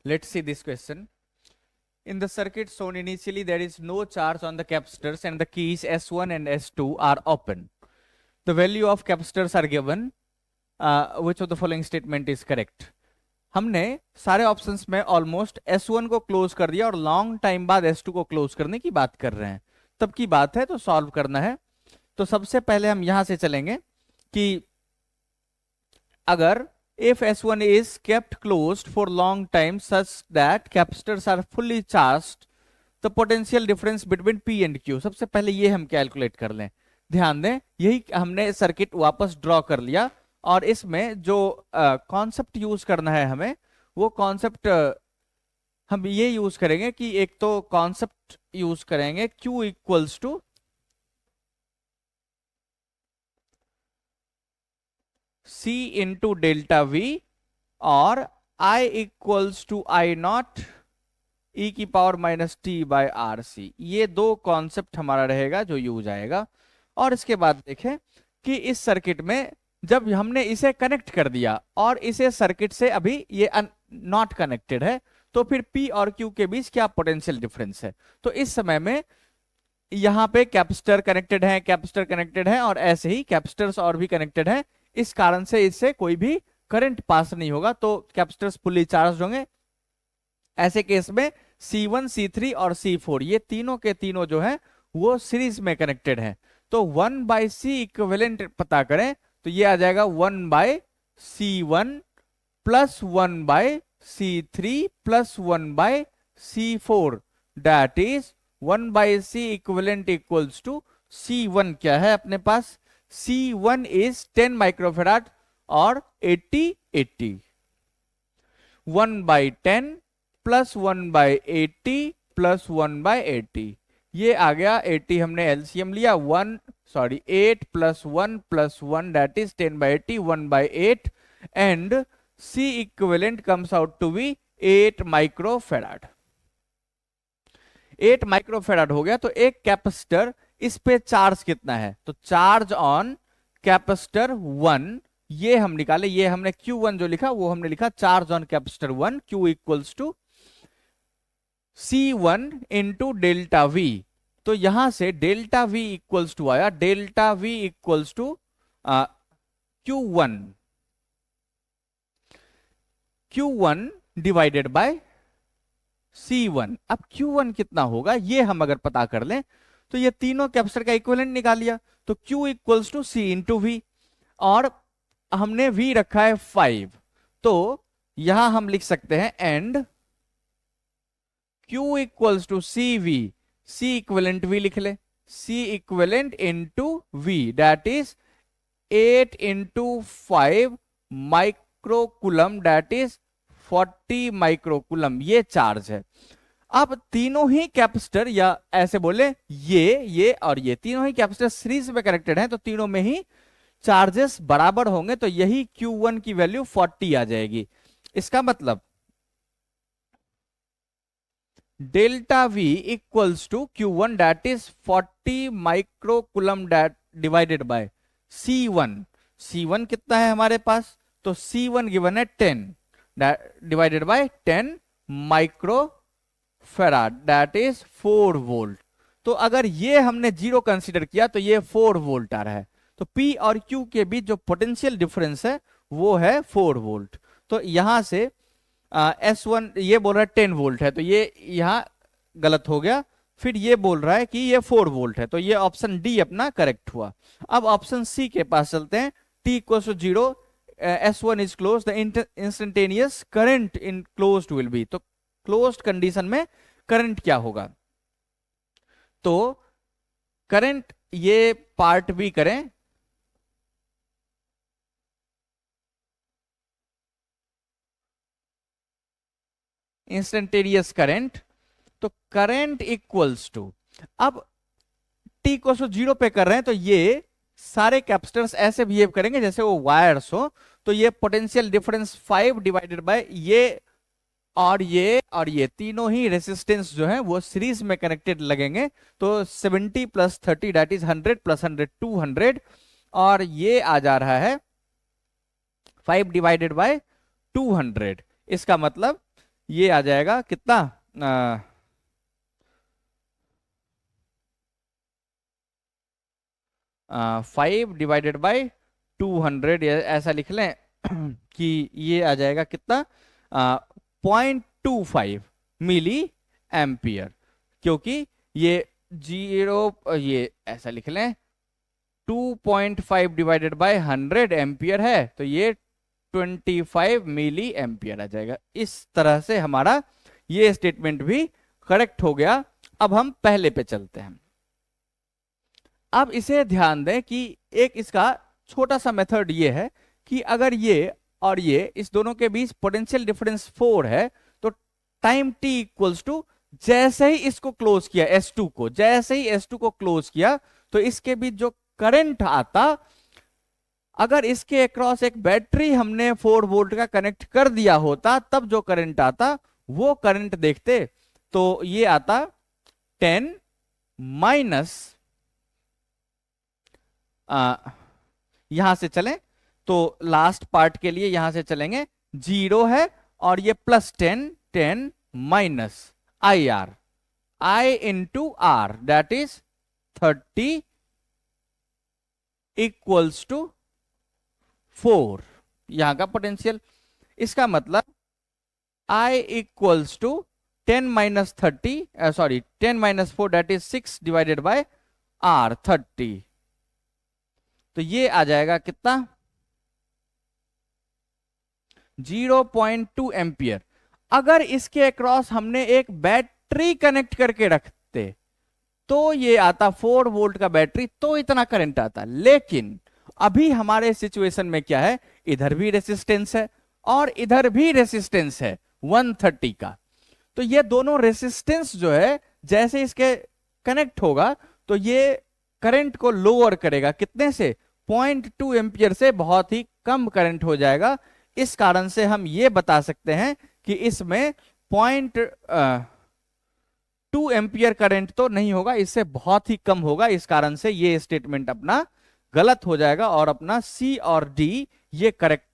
Let's see this question. In the circuit shown initially, there is no charge on the capacitors and the keys S1 and S2 are open. The value of capacitors are given. Which of the following statement is correct? हमने सारे options में almost S1 को close कर दिया और long time बाद S2 को close करने की बात कर रहे हैं, तब की बात है, तो सॉल्व करना है। तो सबसे पहले हम यहां से चलेंगे कि अगर if S1 is kept closed for long time such that capacitors are fully charged, the potential difference between P and Q, सबसे पहले ये हम कैलकुलेट कर लें। ध्यान दें, यही हमने सर्किट वापस ड्रॉ कर लिया और इसमें जो कॉन्सेप्ट यूज करना है हमें, वो कॉन्सेप्ट हम ये यूज करेंगे कि एक तो कॉन्सेप्ट यूज करेंगे Q equals to C into delta V और I equals to I not E की power minus T by R C. ये दो कॉन्सेप्ट हमारा रहेगा जो यूज आएगा। और इसके बाद देखें कि इस सर्किट में जब हमने इसे कनेक्ट कर दिया और इसे सर्किट से अभी ये नॉट कनेक्टेड है, तो फिर P और Q के बीच क्या पोटेंशियल डिफरेंस है। तो इस समय में यहाँ पे कैपेसिटर कनेक्टेड है और ऐसे ही कैपेसिटर्स और भी कनेक्टेड है, इस कारण से इससे कोई भी करंट पास नहीं होगा, तो कैपेसिटर्स फुल्ली चार्ज होंगे। ऐसे केस में C1, C3 और C4 ये तीनों के तीनों जो है वो सीरीज में कनेक्टेड है। तो 1/C इक्विवेलेंट पता करें तो ये आ जाएगा 1/C1 plus 1/C3 plus 1/C4, that is 1/C equivalent equals to C1 क्या है अपने पास, C1 इज 10 माइक्रोफेराड और 80 1/10 प्लस 1/80 प्लस 1/80, ये आ गया 80, हमने एलसीएम लिया 8 plus 1 plus 1 that is 10/80 1/8 and C equivalent comes out to be 8 microfarad. 8 microfarad हो गया। तो एक कैपेसिटर, इस पे चार्ज कितना है, तो चार्ज ऑन कैपेसिटर 1 ये हम निकाले, ये हमने Q1 जो लिखा वो हमने लिखा charge on capacitor 1, Q equals to C1 into delta V। तो यहां से डेल्टा V इक्वल्स टू आया, delta V equals to Q1 divided by C1। अब Q1 कितना होगा ये हम अगर पता कर लें तो ये तीनों कैपेसिटर का इक्विवेलेंट निकाल लिया, तो Q equals to C into V और हमने V रखा है 5, तो यहां हम लिख सकते हैं and Q equals to CV, C equivalent V लिख ले, C equivalent into V that is 8 into 5 microcoulomb that is 40 microcoulomb, ये चार्ज है। अब तीनों ही कैपेसिटर या ऐसे बोले ये और ये तीनों ही कैपेसिटर सीरीज में कनेक्टेड हैं, तो तीनों में ही चार्जेस बराबर होंगे, तो यही Q1 की वैल्यू 40 आ जाएगी। इसका मतलब delta V equals to Q1 that is 40 microcoulomb divided by C1 कितना है हमारे पास, तो C1 गिवन है 10 divided by 10 microfarad that is 4 volt. तो अगर ये हमने 0 कंसीडर किया तो ये 4 वोल्ट आ रहा है, तो P और Q के बीच जो पोटेंशियल डिफरेंस है वो है 4 वोल्ट। तो यहां से S1 ये बोल रहा है 10 वोल्ट है, तो ये यहां गलत हो गया। फिर ये बोल रहा है कि ये 4 वोल्ट है, तो ये ऑप्शन डी अपना करेक्ट हुआ। अब ऑप्शन सी के पास चलते हैं। T equal to 0, S1 is close, the instantaneous current in closed will be, तो क्लोज्ड कंडीशन में करंट क्या होगा, तो करंट ये पार्ट भी करें, इंस्टेंटेनियस करंट, तो करंट इक्वल्स टू, अब T को 0 पे कर रहे हैं तो ये सारे कैपेसिटर्स ऐसे बिहेव करेंगे जैसे वो वायर्स हो, तो ये पोटेंशियल डिफरेंस 5 डिवाइडेड बाय ये और ये तीनों ही रेसिस्टेंस जो है वो सीरीज में कनेक्टेड लगेंगे, तो 70 प्लस 30 दैट इज 100 प्लस 100 200, और ये आ जा रहा है 5 डिवाइडेड बाय 200। इसका मतलब ये आ जाएगा कितना 5 डिवाइडेड बाई 200, ऐसा लिख लें कि ये आ जाएगा कितना 0.25 मिली एम्पियर, क्योंकि ये ये ऐसा लिख लें 2.5 डिवाइडेड बाय 100 एम्पियर है, तो ये 25 मिली एम्पियर आ जाएगा। इस तरह से हमारा ये स्टेटमेंट भी करेक्ट हो गया। अब हम पहले पे चलते हैं। अब इसे ध्यान दें कि एक इसका छोटा सा मेथड ये है कि अगर ये और ये इस दोनों के बीच पोटेंशियल डिफरेंस 4 है, तो टाइम t इक्वल्स टू जैसे ही इसको क्लोज किया S2 को, जैसे ही S2 को क्लोज किया तो इसके बीच जो करंट आता, अगर इसके अक्रॉस एक बैटरी हमने 4 वोल्ट का कनेक्ट कर दिया होता, तब जो करंट आता वो करंट देखते तो ये आता 10 माइनस, यहां से चलें तो लास्ट पार्ट के लिए यहां से चलेंगे, 0 है और ये plus 10 minus IR, I into R that is 30 equals to 4, यहां का पोटेंशियल। इसका मतलब I equals to 10 minus 30 sorry 10 minus 4 that is 6 divided by R 30, तो ये आ जाएगा कितना 0.2 एम्पियर। अगर इसके अक्रॉस हमने एक बैटरी कनेक्ट करके रखते तो ये आता 4 वोल्ट का बैटरी, तो इतना करंट आता। लेकिन अभी हमारे सिचुएशन में क्या है, इधर भी रेसिस्टेंस है और इधर भी रेसिस्टेंस है 130 का, तो ये दोनों रेसिस्टेंस जो है जैसे इसके कनेक्ट होगा तो ये करंट को लोअर करेगा, कितने से 0.2 एम्पियर से बहुत ही कम करंट हो जाएगा। इस कारण से हम ये बता सकते हैं कि इसमें 0.2 एम्पियर करंट तो नहीं होगा, इससे बहुत ही कम होगा। इस कारण से ये स्टेटमेंट अपना गलत हो जाएगा और अपना सी और डी ये करेक्ट